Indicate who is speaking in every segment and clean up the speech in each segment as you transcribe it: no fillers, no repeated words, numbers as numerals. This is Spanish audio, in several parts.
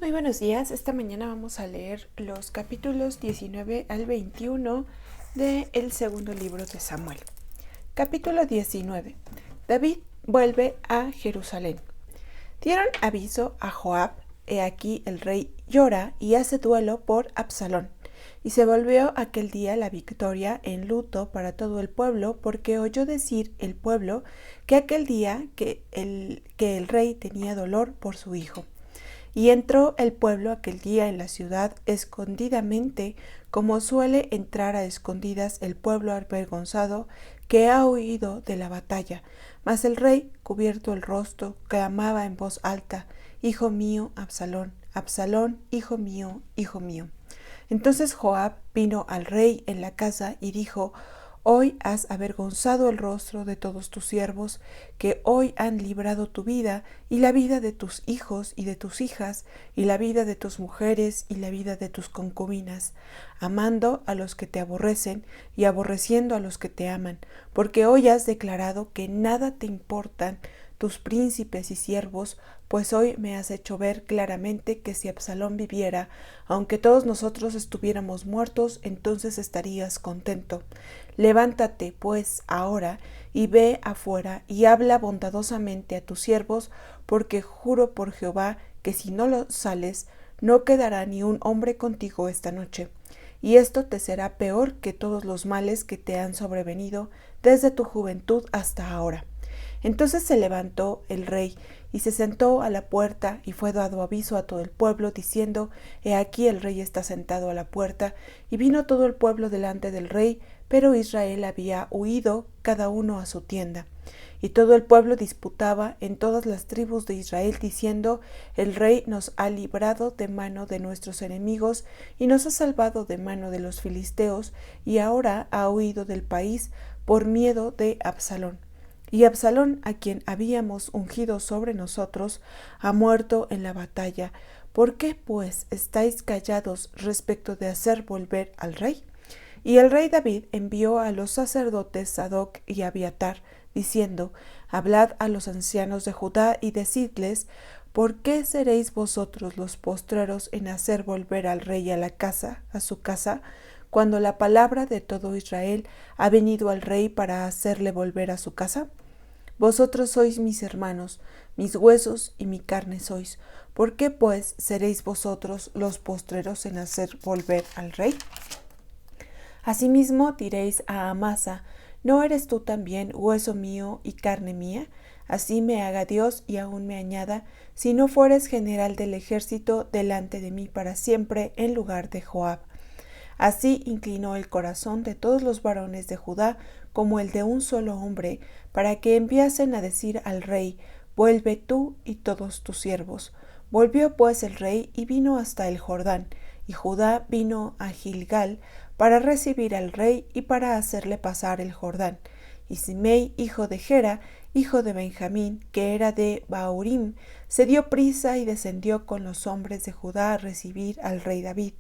Speaker 1: Muy buenos días, esta mañana vamos a leer los capítulos 19 al 21 del segundo libro de Samuel. Capítulo 19. David vuelve a Jerusalén. Dieron aviso a Joab, he aquí el rey llora y hace duelo por Absalón. Y se volvió aquel día la victoria en luto para todo el pueblo, porque oyó decir el pueblo que aquel día que el rey tenía dolor por su hijo. Y entró el pueblo aquel día en la ciudad escondidamente, como suele entrar a escondidas el pueblo avergonzado que ha huido de la batalla. Mas el rey, cubierto el rostro, clamaba en voz alta: Hijo mío, Absalón, Absalón, hijo mío, hijo mío. Entonces Joab vino al rey en la casa y dijo: Hoy has avergonzado el rostro de todos tus siervos, que hoy han librado tu vida, y la vida de tus hijos y de tus hijas, y la vida de tus mujeres y la vida de tus concubinas, amando a los que te aborrecen y aborreciendo a los que te aman, porque hoy has declarado que nada te importan tus príncipes y siervos, pues hoy me has hecho ver claramente que si Absalón viviera, aunque todos nosotros estuviéramos muertos, entonces estarías contento. Levántate, pues, ahora, y ve afuera, y habla bondadosamente a tus siervos, porque juro por Jehová que si no lo sales, no quedará ni un hombre contigo esta noche. Y esto te será peor que todos los males que te han sobrevenido desde tu juventud hasta ahora. Entonces se levantó el rey y se sentó a la puerta, y fue dado aviso a todo el pueblo, diciendo: He aquí el rey está sentado a la puerta. Y vino todo el pueblo delante del rey, pero Israel había huido cada uno a su tienda. Y todo el pueblo disputaba en todas las tribus de Israel, diciendo: El rey nos ha librado de mano de nuestros enemigos, y nos ha salvado de mano de los filisteos, y ahora ha huido del país por miedo de Absalón. Y Absalón, a quien habíamos ungido sobre nosotros, ha muerto en la batalla. ¿Por qué, pues, estáis callados respecto de hacer volver al rey? Y el rey David envió a los sacerdotes Sadoc y Abiatar, diciendo: Hablad a los ancianos de Judá y decidles: ¿Por qué seréis vosotros los postreros en hacer volver al rey a su casa, cuando la palabra de todo Israel ha venido al rey para hacerle volver a su casa? Vosotros sois mis hermanos, mis huesos y mi carne sois. ¿Por qué, pues, seréis vosotros los postreros en hacer volver al rey? Asimismo diréis a Amasa: ¿No eres tú también hueso mío y carne mía? Así me haga Dios y aún me añada, si no fueres general del ejército delante de mí para siempre en lugar de Joab. Así inclinó el corazón de todos los varones de Judá como el de un solo hombre, para que enviasen a decir al rey: Vuelve tú y todos tus siervos. Volvió pues el rey y vino hasta el Jordán, y Judá vino a Gilgal para recibir al rey y para hacerle pasar el Jordán. Y Simei, hijo de Gera, hijo de Benjamín, que era de Bahurim, se dio prisa y descendió con los hombres de Judá a recibir al rey David.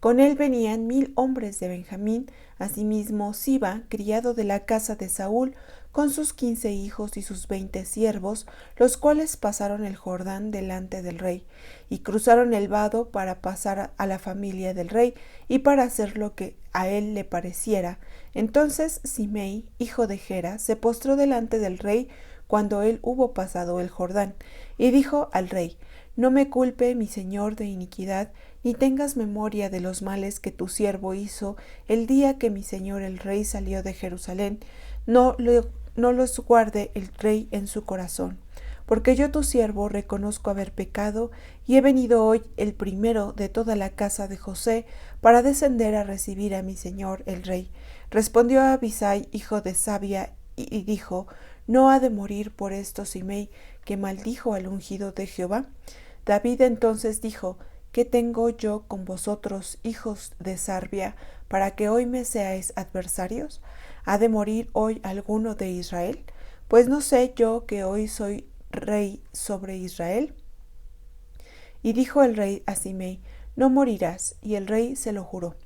Speaker 1: Con él venían 1000 hombres de Benjamín, asimismo Siba, criado de la casa de Saúl, con sus 15 hijos y sus 20 siervos, los cuales pasaron el Jordán delante del rey, y cruzaron el vado para pasar a la familia del rey, y para hacer lo que a él le pareciera. Entonces Simei, hijo de Gera, se postró delante del rey cuando él hubo pasado el Jordán, y dijo al rey: No me culpe mi señor de iniquidad, ni tengas memoria de los males que tu siervo hizo el día que mi señor el rey salió de Jerusalén. No los guarde el rey en su corazón, porque yo tu siervo reconozco haber pecado, y he venido hoy el primero de toda la casa de José para descender a recibir a mi señor el rey. Respondió Abisai, hijo de Sabia, y dijo: ¿No ha de morir por esto Simei, que maldijo al ungido de Jehová? David entonces dijo: ¿Qué tengo yo con vosotros, hijos de Sarbia, para que hoy me seáis adversarios? ¿Ha de morir hoy alguno de Israel? Pues no sé yo que hoy soy rey sobre Israel. Y dijo el rey a Simei: No morirás, y el rey se lo juró.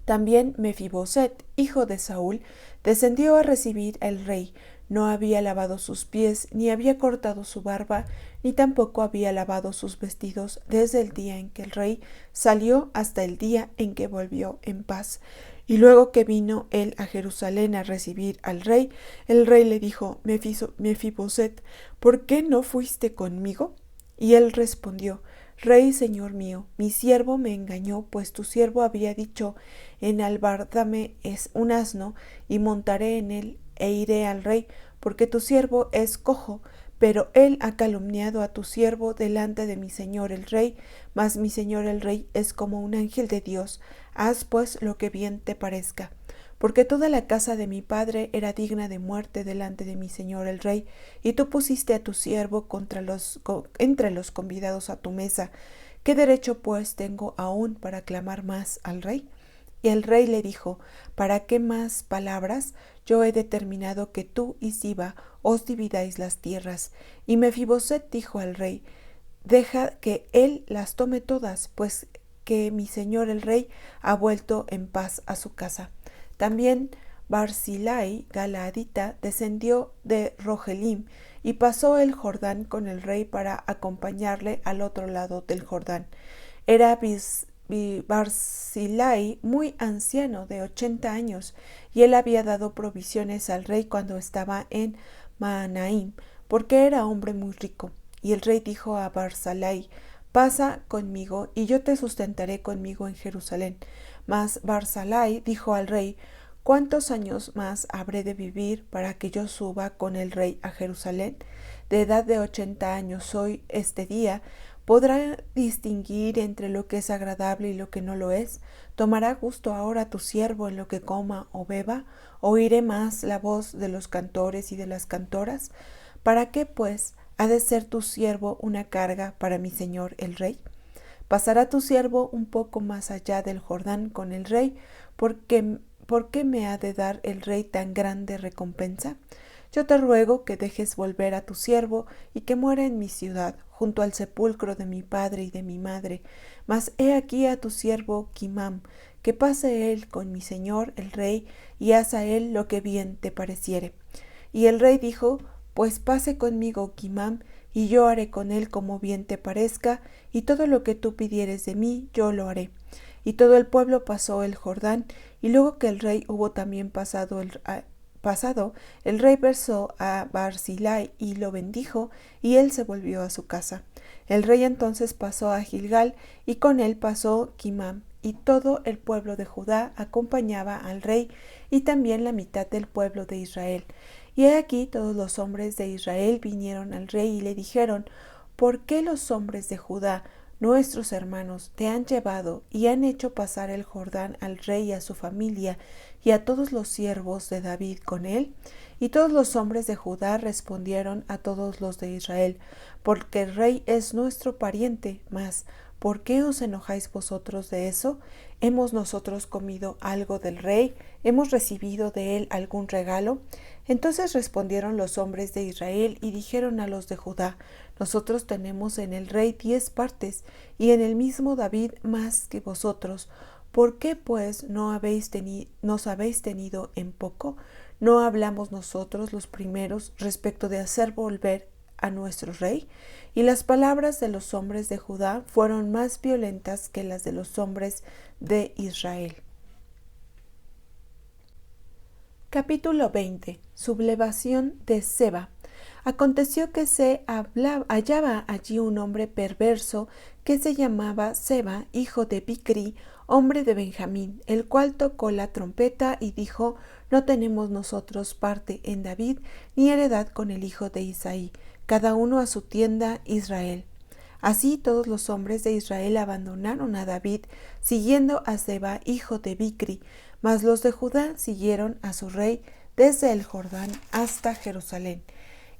Speaker 1: También Mefiboset, hijo de Saúl, descendió a recibir al rey. no había lavado sus pies, ni había cortado su barba, ni tampoco había lavado sus vestidos desde el día en que el rey salió hasta el día en que volvió en paz. Y luego que vino él a Jerusalén a recibir al rey, el rey le dijo: Mefiboset, ¿por qué no fuiste conmigo? Y él respondió: Rey, señor mío, mi siervo me engañó, pues tu siervo había dicho: enalbárdame es un asno, y montaré en él, e iré al rey, porque tu siervo es cojo. Pero él ha calumniado a tu siervo delante de mi señor el rey, mas mi señor el rey es como un ángel de Dios. Haz pues lo que bien te parezca. Porque toda la casa de mi padre era digna de muerte delante de mi señor el rey, y tú pusiste a tu siervo entre los convidados a tu mesa. ¿Qué derecho pues tengo aún para clamar más al rey? Y el rey le dijo: ¿Para qué más palabras? Yo he determinado que tú y Siba os dividáis las tierras. Y Mefiboset dijo al rey: Deja que él las tome todas, pues que mi señor el rey ha vuelto en paz a su casa. También Barzillai Galaadita descendió de Rogelim y pasó el Jordán con el rey para acompañarle al otro lado del Jordán. Era Barzillai muy anciano, de 80 años, y él había dado provisiones al rey cuando estaba en Mahanaim, porque era hombre muy rico. Y el rey dijo a Barzillai: Pasa conmigo, y yo te sustentaré conmigo en Jerusalén. Mas Barzillai dijo al rey: ¿Cuántos años más habré de vivir para que yo suba con el rey a Jerusalén? De edad de 80 años soy este día. ¿Podrá distinguir entre lo que es agradable y lo que no lo es? ¿Tomará gusto ahora tu siervo en lo que coma o beba? ¿Oiré más la voz de los cantores y de las cantoras? ¿Para qué, pues, ha de ser tu siervo una carga para mi señor el rey? ¿Pasará tu siervo un poco más allá del Jordán con el rey? ¿Por qué me ha de dar el rey tan grande recompensa? Yo te ruego que dejes volver a tu siervo y que muera en mi ciudad, junto al sepulcro de mi padre y de mi madre. Mas he aquí a tu siervo Quimam, que pase él con mi señor el rey, y haz a él lo que bien te pareciere. Y el rey dijo: Pues pase conmigo Quimam, y yo haré con él como bien te parezca, y todo lo que tú pidieres de mí, yo lo haré. Y todo el pueblo pasó el Jordán, y luego que el rey hubo también pasado, el rey besó a Barzillai y lo bendijo, y él se volvió a su casa. El rey entonces pasó a Gilgal, y con él pasó Quimam, y todo el pueblo de Judá acompañaba al rey, y también la mitad del pueblo de Israel. Y he aquí todos los hombres de Israel vinieron al rey y le dijeron: ¿Por qué los hombres de Judá, nuestros hermanos, te han llevado y han hecho pasar el Jordán al rey y a su familia y a todos los siervos de David con él? Y todos los hombres de Judá respondieron a todos los de Israel: Porque el rey es nuestro pariente. Mas ¿por qué os enojáis vosotros de eso? ¿Hemos nosotros comido algo del rey? ¿Hemos recibido de él algún regalo? Entonces respondieron los hombres de Israel y dijeron a los de Judá: Nosotros tenemos en el rey 10 partes, y en el mismo David más que vosotros. ¿Por qué, pues, nos habéis tenido en poco? ¿No hablamos nosotros los primeros respecto de hacer volver a nuestro rey? Y las palabras de los hombres de Judá fueron más violentas que las de los hombres de Israel. Capítulo 20. Sublevación de Seba. Aconteció que se hallaba allí un hombre perverso que se llamaba Seba, hijo de Bicri, hombre de Benjamín, el cual tocó la trompeta y dijo: No tenemos nosotros parte en David, ni heredad con el hijo de Isaí, cada uno a su tienda Israel. Así todos los hombres de Israel abandonaron a David, siguiendo a Seba, hijo de Bicri, mas los de Judá siguieron a su rey desde el Jordán hasta Jerusalén.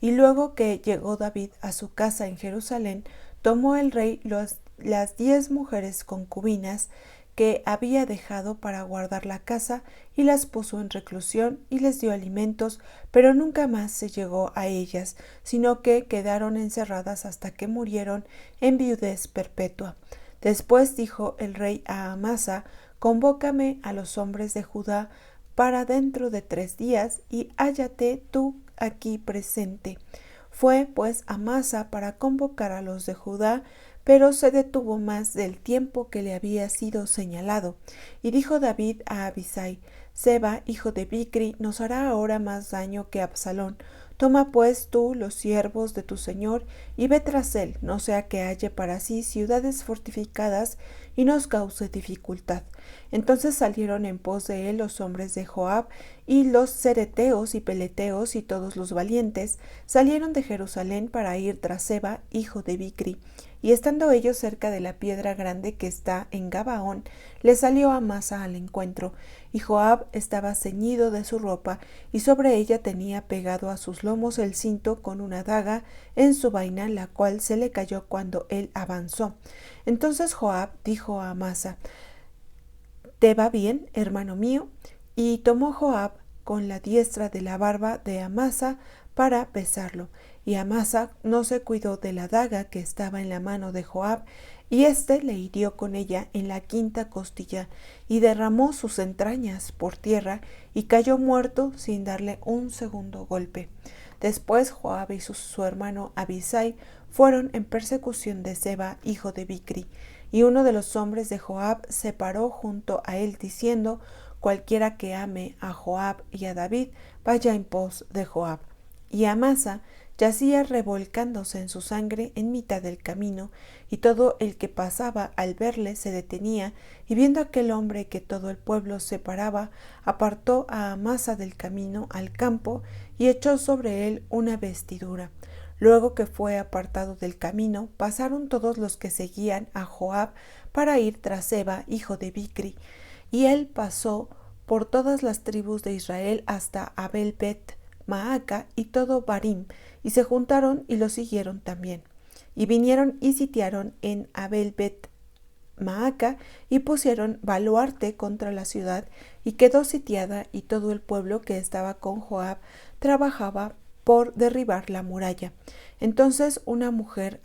Speaker 1: Y luego que llegó David a su casa en Jerusalén, tomó el rey las 10 mujeres concubinas que había dejado para guardar la casa, y las puso en reclusión y les dio alimentos, pero nunca más se llegó a ellas, sino que quedaron encerradas hasta que murieron en viudez perpetua. Después dijo el rey a Amasa: Convócame a los hombres de Judá para dentro de 3 días, y hállate tú aquí presente. Fue pues Amasa para convocar a los de Judá, pero se detuvo más del tiempo que le había sido señalado. Y dijo David a Abisai: Seba, hijo de Bicri, nos hará ahora más daño que Absalón. Toma pues tú los siervos de tu señor y ve tras él, no sea que halle para sí ciudades fortificadas y nos cause dificultad. Entonces salieron en pos de él los hombres de Joab, y los cereteos y peleteos y todos los valientes salieron de Jerusalén para ir tras Seba, hijo de Bicri. Y estando ellos cerca de la piedra grande que está en Gabaón, le salió Amasa al encuentro, y Joab estaba ceñido de su ropa, y sobre ella tenía pegado a sus lomos el cinto con una daga en su vaina, la cual se le cayó cuando él avanzó. Entonces Joab dijo a Amasa: ¿Te va bien, hermano mío? Y tomó Joab con la diestra de la barba de Amasa para besarlo. Y Amasa no se cuidó de la daga que estaba en la mano de Joab, y éste le hirió con ella en la quinta costilla, y derramó sus entrañas por tierra, y cayó muerto sin darle un segundo golpe. Después Joab y su hermano Abisai fueron en persecución de Seba, hijo de Bicri, y uno de los hombres de Joab se paró junto a él diciendo: Cualquiera que ame a Joab y a David, vaya en pos de Joab. Y Amasa yacía revolcándose en su sangre en mitad del camino, y todo el que pasaba al verle se detenía, y viendo aquel hombre que todo el pueblo separaba, apartó a Amasa del camino al campo y echó sobre él una vestidura. Luego que fue apartado del camino, pasaron todos los que seguían a Joab para ir tras Seba, hijo de Bicri, y él pasó por todas las tribus de Israel hasta Abel-Bet Maaca y todo Barim, y se juntaron y lo siguieron también. Y vinieron y sitiaron en Abel-Bet Maaca y pusieron baluarte contra la ciudad, y quedó sitiada, y todo el pueblo que estaba con Joab trabajaba por derribar la muralla. Entonces una mujer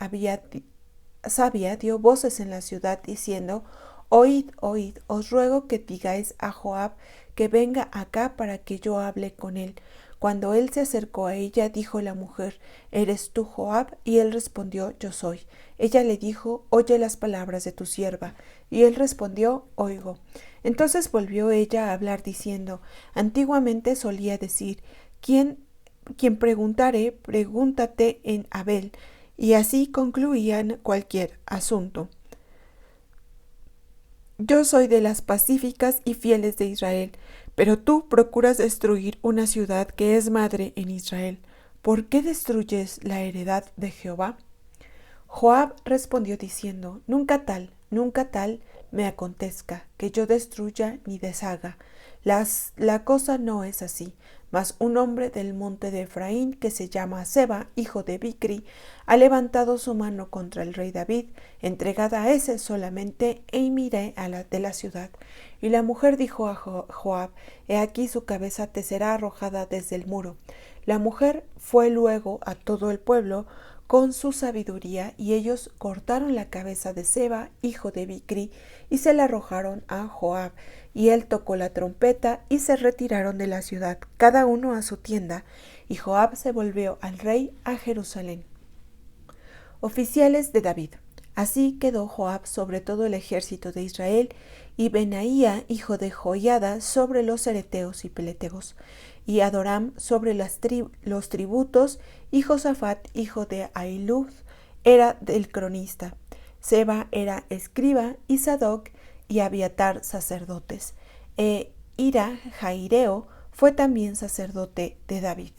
Speaker 1: sabia dio voces en la ciudad diciendo: Oíd, oíd, os ruego que digáis a Joab que venga acá para que yo hable con él. Cuando él se acercó a ella, dijo la mujer: ¿Eres tú Joab? Y él respondió: Yo soy. Ella le dijo: Oye las palabras de tu sierva. Y él respondió: Oigo. Entonces volvió ella a hablar diciendo: Antiguamente solía decir: quien preguntare, pregúntate en Abel. Y así concluían cualquier asunto. Yo soy de las pacíficas y fieles de Israel, pero tú procuras destruir una ciudad que es madre en Israel. ¿Por qué destruyes la heredad de Jehová? Joab respondió diciendo: nunca tal me acontezca, que yo destruya ni deshaga. La cosa no es así. Mas un hombre del monte de Efraín, que se llama Seba, hijo de Bicri, ha levantado su mano contra el rey David, entregada a ese solamente, e miré de la ciudad. Y la mujer dijo a Joab: He aquí su cabeza te será arrojada desde el muro. La mujer fue luego a todo el pueblo con su sabiduría, y ellos cortaron la cabeza de Seba, hijo de Bicri, y se la arrojaron a Joab, y él tocó la trompeta, y se retiraron de la ciudad, cada uno a su tienda, y Joab se volvió al rey a Jerusalén. Oficiales de David. Así quedó Joab sobre todo el ejército de Israel, y Benaía, hijo de Joiada, sobre los cereteos y peleteos, y Adoram sobre los tributos, y Josafat, hijo de Ahilud, era el cronista. Seba era escriba, y Sadoc y Abiatar sacerdotes. Ira, Jaireo, fue también sacerdote de David.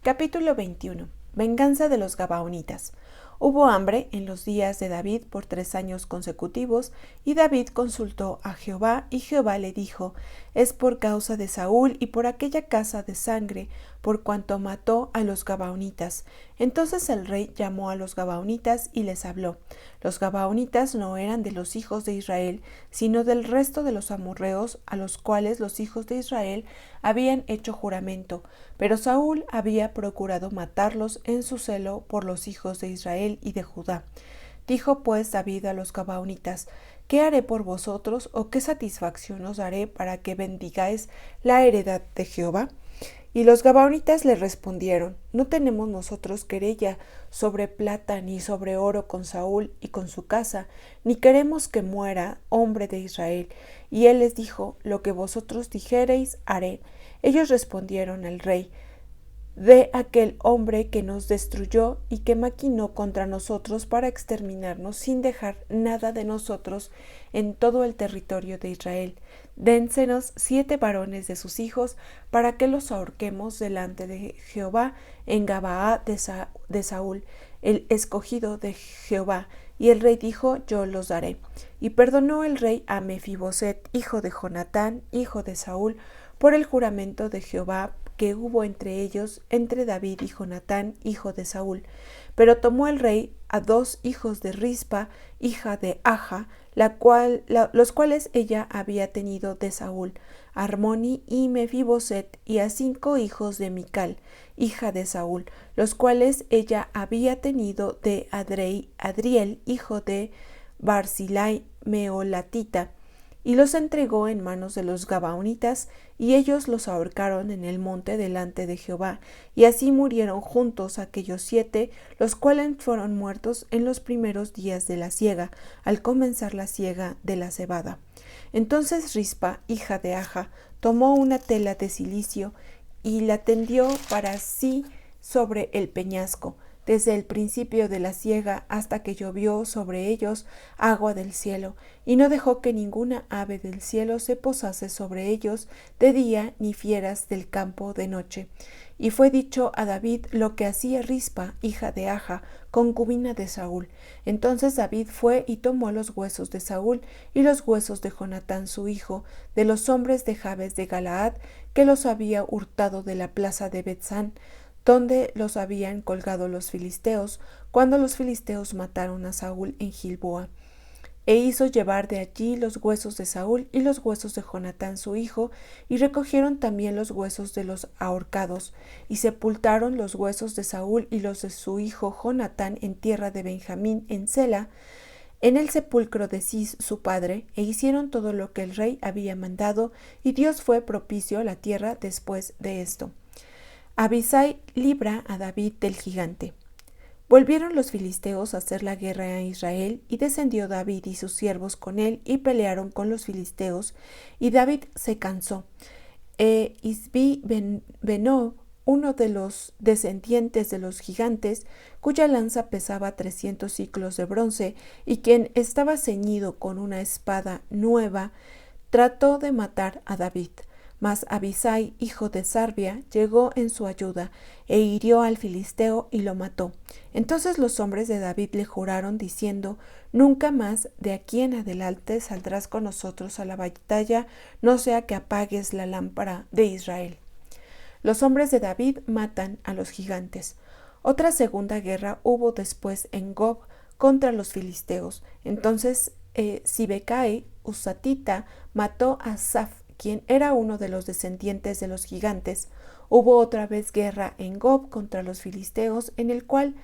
Speaker 1: Capítulo 21. Venganza de los Gabaonitas. Hubo hambre en los días de David por 3 años consecutivos, y David consultó a Jehová, y Jehová le dijo: Es por causa de Saúl y por aquella casa de sangre, por cuanto mató a los Gabaonitas. Entonces el rey llamó a los Gabaonitas y les habló. Los Gabaonitas no eran de los hijos de Israel, sino del resto de los amorreos, a los cuales los hijos de Israel habían hecho juramento, pero Saúl había procurado matarlos en su celo por los hijos de Israel y de Judá. Dijo pues David a los Gabaonitas: ¿qué haré por vosotros o qué satisfacción os daré para que bendigáis la heredad de Jehová? Y los gabaonitas le respondieron: no tenemos nosotros querella sobre plata ni sobre oro con Saúl y con su casa, ni queremos que muera hombre de Israel. Y él les dijo: lo que vosotros dijereis haré. Ellos respondieron al rey: de aquel hombre que nos destruyó y que maquinó contra nosotros para exterminarnos sin dejar nada de nosotros en todo el territorio de Israel. Dénsenos 7 varones de sus hijos para que los ahorquemos delante de Jehová en Gabaa de Saúl, el escogido de Jehová. Y el rey dijo: yo los daré. Y perdonó el rey a Mefiboset, hijo de Jonatán, hijo de Saúl, por el juramento de Jehová que hubo entre ellos, entre David y Jonatán, hijo de Saúl. Pero tomó el rey a 2 hijos de Rispa, hija de Aja, los cuales ella había tenido de Saúl, Armoni y Mefiboset, y a 5 hijos de Mical, hija de Saúl, los cuales ella había tenido de Adriel, hijo de Barzilai Meolatita, y los entregó en manos de los gabaonitas, y ellos los ahorcaron en el monte delante de Jehová, y así murieron juntos aquellos 7, los cuales fueron muertos en los primeros días de la siega, al comenzar la siega de la cebada. Entonces Rispa, hija de Aja, tomó una tela de cilicio y la tendió para sí sobre el peñasco, desde el principio de la siega hasta que llovió sobre ellos agua del cielo, y no dejó que ninguna ave del cielo se posase sobre ellos de día, ni fieras del campo de noche. Y fue dicho a David lo que hacía Rispa, hija de Aja, concubina de Saúl. Entonces David fue y tomó los huesos de Saúl y los huesos de Jonatán su hijo, de los hombres de Jabes de Galaad, que los había hurtado de la plaza de Bethsán, donde los habían colgado los filisteos, cuando los filisteos mataron a Saúl en Gilboa. E hizo llevar de allí los huesos de Saúl y los huesos de Jonatán su hijo, y recogieron también los huesos de los ahorcados, y sepultaron los huesos de Saúl y los de su hijo Jonatán en tierra de Benjamín en Sela, en el sepulcro de Cis su padre, e hicieron todo lo que el rey había mandado, y Dios fue propicio a la tierra después de esto. Abisai libra a David del gigante. Volvieron los filisteos a hacer la guerra a Israel, y descendió David y sus siervos con él, y pelearon con los filisteos, y David se cansó. Isbi-Benob, uno de los descendientes de los gigantes, cuya lanza pesaba 300 siclos de bronce, y quien estaba ceñido con una espada nueva, trató de matar a David. Mas Abisai, hijo de Sarbia, llegó en su ayuda, e hirió al filisteo y lo mató. Entonces los hombres de David le juraron, diciendo: nunca más de aquí en adelante saldrás con nosotros a la batalla, no sea que apagues la lámpara de Israel. Los hombres de David matan a los gigantes. Otra segunda guerra hubo después en Gob contra los filisteos. Entonces Sibekai, Usatita, mató a Saf, quien era uno de los descendientes de los gigantes. Hubo otra vez guerra en Gob contra los filisteos, en el cual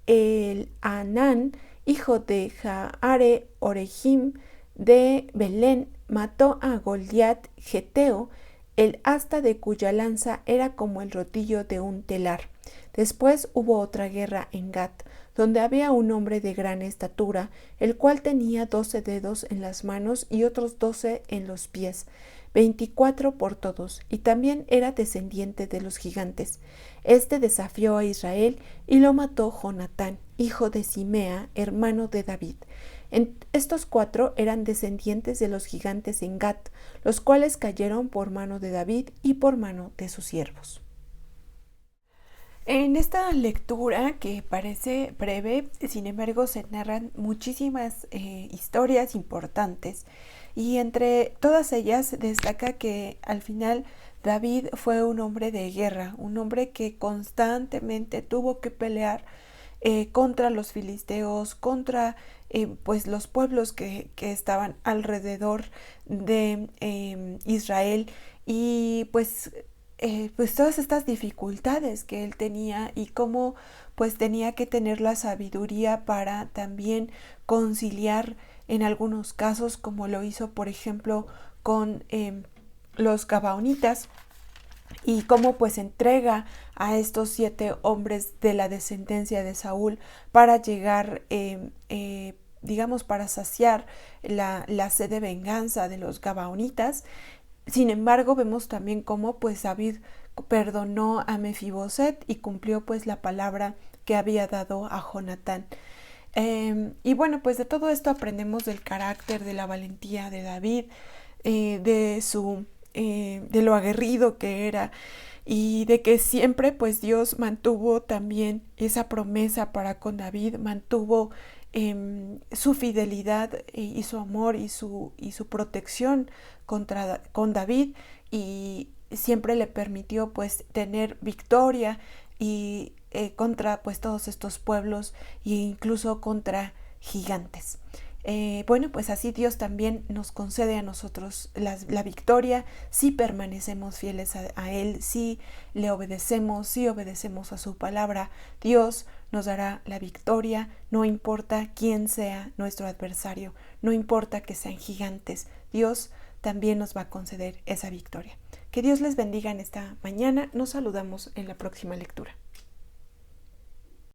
Speaker 1: el Anán, hijo de Jaare Orejim de Belén, mató a Goliat Geteo, el asta de cuya lanza era como el rodillo de un telar. Después hubo otra guerra en Gat, donde había un hombre de gran estatura, el cual tenía 12 dedos en las manos y otros 12 en los pies, 24 por todos, y también era descendiente de los gigantes. Este desafió a Israel y lo mató Jonatán, hijo de Simea, hermano de David. Estos 4 eran descendientes de los gigantes en Gat, los cuales cayeron por mano de David y por mano de sus siervos. En esta lectura, que parece breve, sin embargo se narran muchísimas historias importantes, y entre todas ellas destaca que al final David fue un hombre de guerra, un hombre que constantemente tuvo que pelear contra los filisteos, contra pues los pueblos que estaban alrededor de Israel, y pues todas estas dificultades que él tenía, y cómo pues tenía que tener la sabiduría para también conciliar en algunos casos, como lo hizo por ejemplo con los gabaonitas, y cómo pues entrega a estos 7 hombres de la descendencia de Saúl para llegar, digamos, para saciar la sed de venganza de los gabaonitas. Sin embargo, vemos también cómo pues David perdonó a Mefiboset y cumplió pues la palabra que había dado a Jonatán. Y bueno, pues de todo esto aprendemos del carácter, de la valentía de David, de lo aguerrido que era, y de que siempre pues Dios mantuvo también esa promesa para con David, mantuvo su fidelidad y su amor y su protección con David, y siempre le permitió pues tener victoria y contra pues todos estos pueblos e incluso contra gigantes. Bueno, pues así Dios también nos concede a nosotros la victoria si permanecemos fieles a Él, si le obedecemos, si obedecemos a su palabra. Dios nos dará la victoria, no importa quién sea nuestro adversario, no importa que sean gigantes, Dios también nos va a conceder esa victoria. Que Dios les bendiga en esta mañana. Nos saludamos en la próxima lectura.